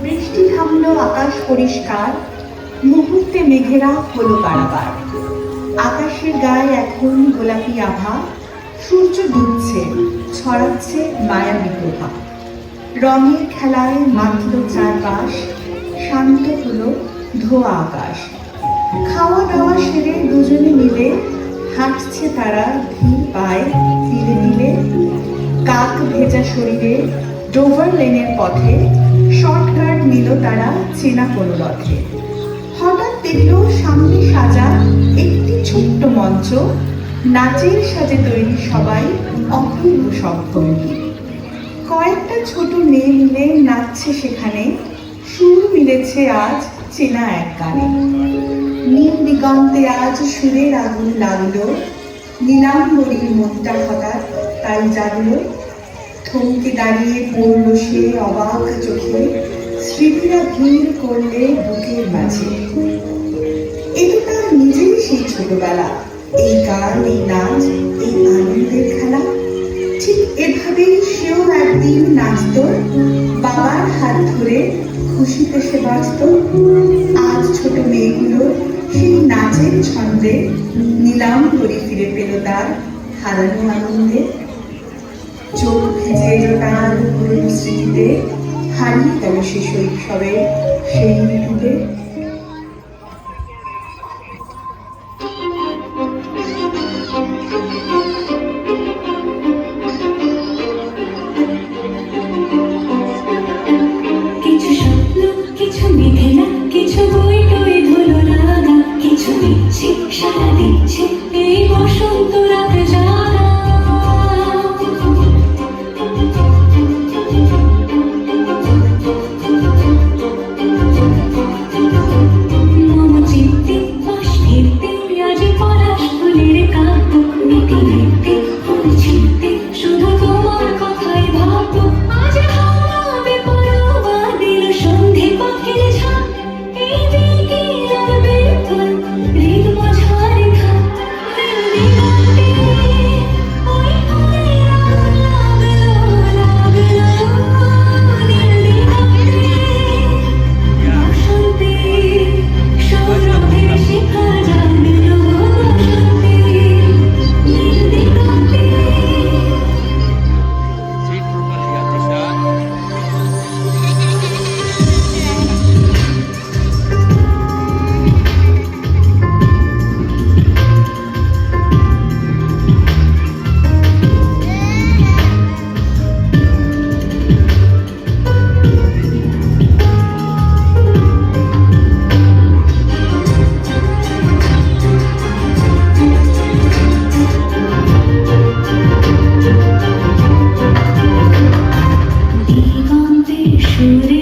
বৃষ্টি থামলো, আকাশ পরিষ্কার, মুহূর্তে মেঘেরা হলো কারাবার। আকাশের গায়ে এখন গোলাপি আভা, সূর্য ডুবছে, ছড়াচ্ছে মায়াবী প্রভা। রঙের খেলায় মাতল চারপাশ, শান্ত হলো ধোয়া আকাশ। খাওয়া দাওয়া সেরে দুজনে মিলে হাঁটছে তারা ধীর পায়ে ধীরে ধীরে। কাক ভেজা শরীরে ডোভার লেনের পথে শর্টকাট নিল তারা চেনা কোনো রথে। হঠাৎ দেখল সামনে সাজা একটি ছোট্ট মঞ্চ, নাচের সাজে তৈরি সবাই অপূর্ব সব ভঙ্গি। কয়েকটা ছোট মেয়ে মিলে নাচছে সেখানে, সুর মিলেছে আজ চেনা এক গানে। নীল দিগন্তে আজ সুরের আগুন লাগলো, নীলাম্বরীর মনটা হঠাৎ তাই জাগলো। থমকে দাঁড়িয়ে পড়ল সে অবাক চোখে, স্মৃতিরা ভিড় করলে বুকের মাঝে। এটা তার নিজেরই সেই ছোটবেলা, এই গান, এই নাচ, এই আনন্দের খেলা। ঠিক এভাবেই সেও একদিন নাচত, বাবার হাত ধরে খুশিতে সে বাঁচত। আজ ছোট মেয়েগুলো সেই নাচের ছন্দে নিলাম করে ফিরে পেল তার হারানো আনন্দে। চোখ ভিজে এলো তার পুরনো স্মৃতিতে, হারিয়ে গেল সে শৈশবের সেই ঋতুতে। কিছু স্বপ্ন, কিছু মেঘে না, কিছু বই টই ধুলো লাগা, কিছু দিচ্ছে সারা দিচ্ছে এই বসন্ত রাতে জাগা। মম চিত্তে পাশ ফিরতে আজ পলাশ ফুলের কাব্য, নিতে নিতে ফুল ছিঁড়তে শুধু তোমার কথাই ভাববো। আজ হাওয়া পরোয়া দিল সন্ধে পাখির ঝাঁক, এই দিকে লাগবে ফুল হৃদ বোঝার ঘাট। দিগন্তে ওই ফুলের আগুন লাগলো, নীল দিগন্তে বসন্তে সৌরভের শিখা জাগলো। বসন্তে নীল দিগন্তে। দিগন্তে সুরে